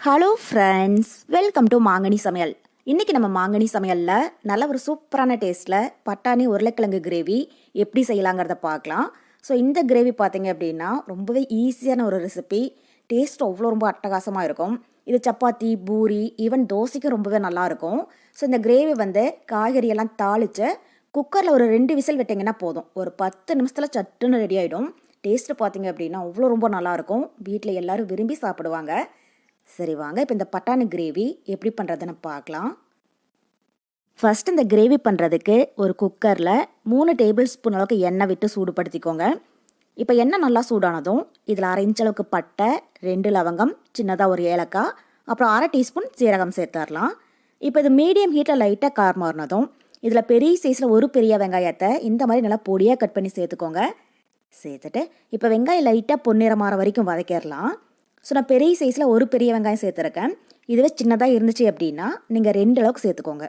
Hello friends, welcome to மாங்கனி சமையல். இன்றைக்கி நம்ம மாங்கனி சமையலில் நல்ல ஒரு சூப்பரான டேஸ்ட்டில் பட்டாணி உருளைக்கிழங்கு கிரேவி எப்படி செய்யலாங்கிறத பார்க்கலாம். ஸோ இந்த கிரேவி பார்த்தீங்க அப்படின்னா ரொம்பவே ஈஸியான ஒரு ரெசிபி. டேஸ்ட் ரொம்ப அட்டகாசமாக இருக்கும். இது சப்பாத்தி, பூரி, ஈவன் தோசைக்கும் ரொம்பவே நல்லாயிருக்கும். ஸோ இந்த கிரேவி காய்கறியெல்லாம் தாளித்து குக்கரில் ஒரு 2 விசில் விட்டிங்கன்னா போதும். ஒரு 10 நிமிஷத்தில் சட்டுன்னு ரெடி ஆகிடும். டேஸ்ட்டு பார்த்தீங்க அப்படின்னா ரொம்ப நல்லாயிருக்கும். வீட்டில் எல்லோரும் விரும்பி சாப்பிடுவாங்க. சரி வாங்க, இப்போ இந்த பட்டாணி கிரேவி எப்படி பண்ணுறதுன்னு பார்க்கலாம். ஃபஸ்ட் இந்த கிரேவி பண்ணுறதுக்கு ஒரு குக்கரில் 3 டேபிள் ஸ்பூன் அளவுக்கு எண்ணெய் விட்டு சூடுபடுத்திக்கோங்க. இப்போ எண்ணெய் நல்லா சூடானதும் இதில் 1/2 இன்ச் அளவுக்கு பட்டை, 2 லவங்கம், சின்னதாக ஒரு ஏலக்காய், அப்புறம் 1/2 டீஸ்பூன் சீரகம் சேர்த்துடலாம். இப்போ இது மீடியம் ஹீட்டில் லைட்டாக கார் மாறினதும் இதில் பெரிய சைஸில் ஒரு பெரிய வெங்காயத்தை இந்த மாதிரி நல்லா பொடியாக கட் பண்ணி சேர்த்துக்கோங்க. சேர்த்துட்டு இப்போ வெங்காயம் லைட்டாக பொன்னிறமாற வரைக்கும் வதக்கிடலாம். ஸோ நான் பெரிய சைஸில் ஒரு பெரிய வெங்காயம் சேர்த்துருக்கேன். இதுவே சின்னதாக இருந்துச்சு அப்படின்னா நீங்கள் 2 அளவுக்கு சேர்த்துக்கோங்க.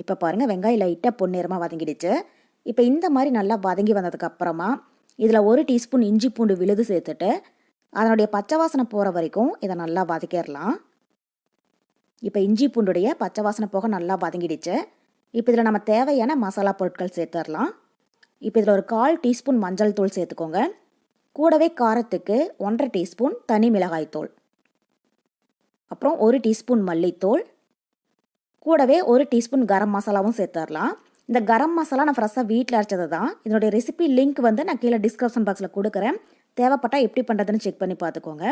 இப்போ பாருங்கள், வெங்காயம் லைட்டாக பொன்னிறமாக வதங்கிடுச்சு. இப்போ இந்த மாதிரி நல்லா வதங்கி வந்ததுக்கப்புறமா இதில் 1 டீஸ்பூன் இஞ்சி பூண்டு விழுது சேர்த்துட்டு அதனுடைய பச்சை வாசனை போகிற வரைக்கும் இதை நல்லா வதக்கிடலாம். இப்போ இஞ்சி பூண்டுடைய பச்சை வாசனை போக நல்லா வதங்கிடுச்சு. இப்போ இதில் நம்ம தேவையான மசாலா பொருட்கள் சேர்த்துடலாம். இப்போ இதில் ஒரு 1/4 டீஸ்பூன் மஞ்சள் தூள் சேர்த்துக்கோங்க. கூடவே காரத்துக்கு 1/2 டீஸ்பூன் தனி மிளகாய்த்தூள், அப்புறம் 1 டீஸ்பூன் மல்லித்தூள், கூடவே 1 டீஸ்பூன் கரம் மசாலாவும் சேர்த்துடலாம். இந்த கரம் மசாலா நான் ஃப்ரெஷ்ஷாக வீட்டில் அரைச்சது தான். இதனுடைய ரெசிபி லிங்க் நான் கீழே டிஸ்கிரிப்ஷன் பாக்ஸில் கொடுக்குறேன். தேவைப்பட்டால் எப்படி பண்ணுறதுன்னு செக் பண்ணி பார்த்துக்கோங்க.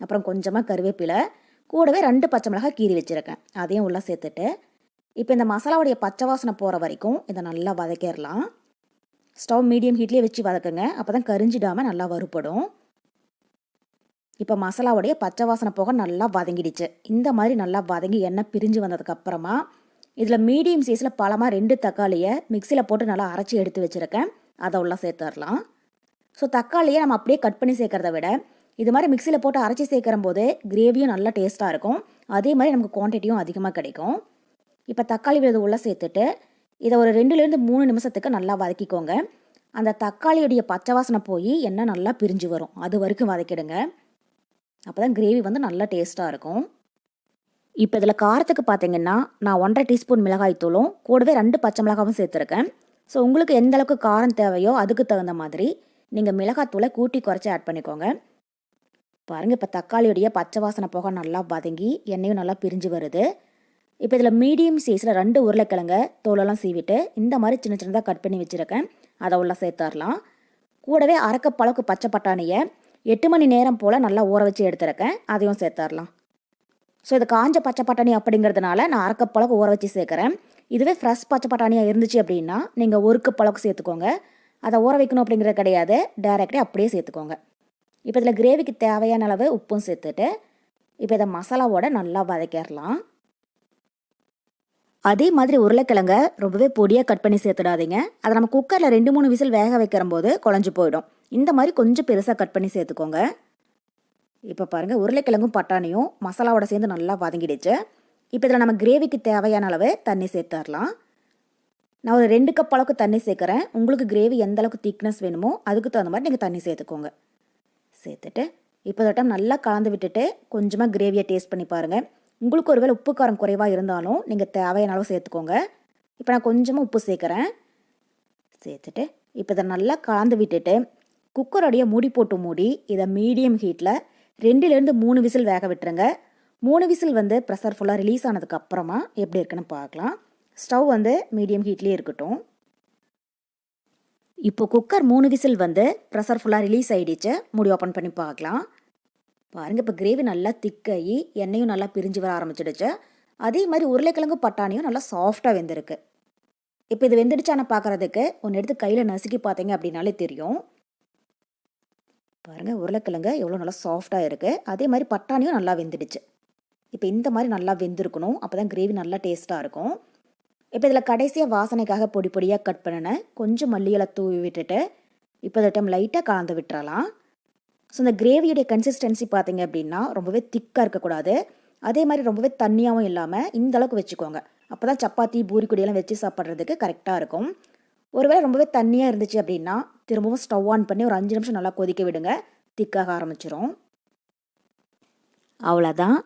அப்புறம் கொஞ்சமாக கருவேப்பிலை, கூடவே 2 பச்சை மிளகாய் கீறி வச்சுருக்கேன், அதையும் உள்ளே சேர்த்துட்டு இப்போ இந்த மசாலாவுடைய பச்சை வாசனை போகிற வரைக்கும் இதை நல்லா வதக்கிடலாம். ஸ்டவ் மீடியம் ஹீட்லேயே வச்சு வதக்குங்க, அப்போ தான் கரிஞ்சிடாமல் நல்லா வறுப்படும். இப்போ மசாலாவுடைய பச்சை வாசனை போக நல்லா வதங்கிடுச்சு. இந்த மாதிரி நல்லா வதங்கி எண்ணெய் பிரிஞ்சு வந்ததுக்கப்புறமா இதில் மீடியம் சைஸில் பழமாக 2 தக்காளியை மிக்சியில் போட்டு நல்லா அரைச்சி எடுத்து வச்சுருக்கேன், அதை உள்ள சேர்த்துடலாம். ஸோ தக்காளியை நம்ம அப்படியே கட் பண்ணி சேர்க்குறத விட இது மாதிரி மிக்சியில் போட்டு அரைச்சி சேர்க்குற போது கிரேவியும் நல்லா டேஸ்ட்டாக இருக்கும். அதே மாதிரி நமக்கு குவான்டிட்டியும் அதிகமாக கிடைக்கும். இப்போ தக்காளி விழுது உள்ளே சேர்த்துட்டு இதை ஒரு 2லேருந்து 3 நிமிஷத்துக்கு நல்லா வதக்கிக்கோங்க. அந்த தக்காளியுடைய பச்சை வாசனை போய் எண்ணெய் நல்லா பிரிஞ்சு வரும், அது வரைக்கும் வதக்கிடுங்க. அப்போ தான் கிரேவி நல்லா டேஸ்ட்டாக இருக்கும். இப்போ இதில் காரத்துக்கு பார்த்தீங்கன்னா நான் 1/2 டீஸ்பூன் மிளகாய்த்தூளும் கூடவே 2 பச்சை மிளகாவும் சேர்த்துருக்கேன். ஸோ உங்களுக்கு எந்த அளவுக்கு காரம் தேவையோ அதுக்கு தகுந்த மாதிரி நீங்கள் மிளகாத்தூளை கூட்டி குறைச்சி ஆட் பண்ணிக்கோங்க. பாருங்கள், இப்போ தக்காளியுடைய பச்சை வாசனை போக நல்லா வதங்கி எண்ணெயும் நல்லா பிரிஞ்சு வருது. இப்போ இதில் மீடியம் சைஸில் 2 உருளைக்கிழங்க தோலெல்லாம் சீவிட்டு இந்த மாதிரி சின்ன சின்னதாக கட் பண்ணி வச்சுருக்கேன், அதை உள்ள சேர்த்துடலாம். கூடவே 1/2 கப் அளவுக்கு பச்சை பட்டாணியை 8 மணி நேரம் போல் நல்லா ஊற வச்சு எடுத்துருக்கேன், அதையும் சேர்த்துடலாம். ஸோ இது காஞ்ச பச்சை பட்டாணி அப்படிங்கிறதுனால நான் 1/2 கப் அளவுக்கு ஊற வச்சு சேர்க்குறேன். இதுவே ஃப்ரெஷ் பச்சை பட்டாணியாக இருந்துச்சு அப்படின்னா நீங்கள் 1 கப் அளவுக்கு சேர்த்துக்கோங்க. அதை ஊற வைக்கணும் அப்படிங்கிறது கிடையாது, டைரெக்டாக அப்படியே சேர்த்துக்கோங்க. இப்போ இதில் கிரேவிக்கு தேவையான அளவு உப்பும் சேர்த்துட்டு இப்போ இதை மசாலாவோட நல்லா வதக்கிடலாம். அதே மாதிரி உருளைக்கிழங்க ரொம்பவே பொடியாக கட் பண்ணி சேர்த்துடாதீங்க. அதை நம்ம குக்கரில் 2-3 விசில் வேக வைக்கிற போது குழஞ்சி போயிடும். இந்த மாதிரி கொஞ்சம் பெருசாக கட் பண்ணி சேர்த்துக்கோங்க. இப்போ பாருங்கள், உருளைக்கிழங்கும் பட்டாணியும் மசாலாவோட சேர்ந்து நல்லா வதங்கிடுச்சு. இப்போ இதில் நம்ம கிரேவிக்கு தேவையான அளவு தண்ணி சேர்த்துடலாம். நான் ஒரு 2 கப் அளவுக்கு தண்ணி சேர்க்குறேன். உங்களுக்கு கிரேவி எந்த அளவுக்கு திக்னஸ் வேணுமோ அதுக்கு தகுந்த மாதிரி நீங்கள் தண்ணி சேர்த்துக்கோங்க. சேர்த்துட்டு இப்போ இந்த டைம் நல்லா கலந்து விட்டுட்டு கொஞ்சமாக கிரேவியை டேஸ்ட் பண்ணி பாருங்கள். உங்களுக்கு ஒருவேளை உப்பு காரம் குறைவாக இருந்தாலும் நீங்கள் தேவையான அளவு சேர்த்துக்கோங்க. இப்போ நான் கொஞ்சமாக உப்பு சேர்க்குறேன். சேர்த்துட்டு இப்போ இதை நல்லா கலந்து விட்டுட்டு குக்கருடைய மூடி போட்டு மூடி இதை மீடியம் ஹீட்டில் 2லேருந்து 3 விசில் வேக விட்டுருங்க. 3 விசில் ப்ரெஷர் ஃபுல்லாக ரிலீஸ் ஆனதுக்கப்புறமா எப்படி இருக்குன்னு பார்க்கலாம். ஸ்டவ் மீடியம் ஹீட்லேயே இருக்கட்டும். இப்போ குக்கர் 3 விசில் ப்ரெஷர் ஃபுல்லாக ரிலீஸ் ஆகிடுச்சு. மூடி ஓப்பன் பண்ணி பார்க்கலாம். பாருங்கள், இப்போ கிரேவி நல்லா திக்காகி எண்ணெயும் நல்லா பிரிஞ்சு வர ஆரம்பிச்சிடுச்சு. அதே மாதிரி உருளைக்கிழங்கு பட்டாணியும் நல்லா சாஃப்டாக வெந்திருக்கு. இப்போ இது வெந்துடுச்சான பார்க்குறதுக்கு ஒன்று எடுத்து கையில் நசுக்கி பார்த்தீங்க அப்படின்னாலே தெரியும். பாருங்கள், உருளைக்கிழங்கு எவ்வளோ நல்லா சாஃப்டாக இருக்குது. அதே மாதிரி பட்டாணியும் நல்லா வெந்துடுச்சு. இப்போ இந்த மாதிரி நல்லா வெந்திருக்கணும், அப்போ தான் கிரேவி நல்லா டேஸ்ட்டாக இருக்கும். இப்போ இதில் கடைசியாக வாசனைக்காக பொடி பொடியாக கட் பண்ணினேன் கொஞ்சம் மல்லியலை தூவி விட்டுட்டு இப்போ இந்த டைம் லைட்டாக கலந்து விட்டுறலாம். ஸோ இந்த கிரேவியுடைய கன்சிஸ்டன்சி பார்த்தீங்க அப்படின்னா ரொம்பவே திக்காக இருக்கக்கூடாது. அதே மாதிரி ரொம்பவே தண்ணியாகவும் இல்லாமல் இந்த அளவுக்கு வச்சுக்கோங்க. அப்போ தான் சப்பாத்தி, பூரி கொடியெல்லாம் வச்சு சாப்பிட்றதுக்கு கரெக்டாக இருக்கும். ஒருவேளை ரொம்பவே தண்ணியாக இருந்துச்சு அப்படின்னா திரும்பவும் ஸ்டவ் ஆன் பண்ணி ஒரு 5 நிமிஷம் நல்லா கொதிக்க விடுங்க, திக்காக ஆரம்பிச்சிடும். அவ்வளோதான்.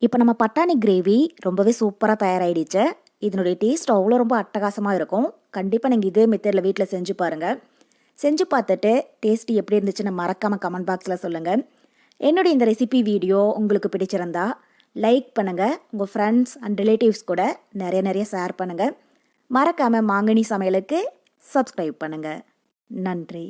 இப்போ நம்ம பட்டாணி கிரேவி ரொம்பவே சூப்பராக தயாராகிடுச்சு. இதனுடைய டேஸ்ட் அவ்வளோ ரொம்ப அட்டகாசமாக இருக்கும். கண்டிப்பாக நீங்கள் இதே மெத்தடில் வீட்டில் செஞ்சு பாருங்கள். செஞ்சு பார்த்துட்டு டேஸ்ட் எப்படி இருந்துச்சுன்னு மறக்காமல் கமெண்ட் பாக்ஸில் சொல்லுங்கள். என்னுடைய இந்த ரெசிபி வீடியோ உங்களுக்கு பிடிச்சிருந்தா லைக் பண்ணுங்கள். உங்கள் ஃப்ரெண்ட்ஸ் அண்ட் ரிலேட்டிவ்ஸ் கூட நிறைய ஷேர் பண்ணுங்கள். மறக்காமல் மாங்கனி சமையலுக்கு சப்ஸ்கிரைப் பண்ணுங்கள். நன்றி.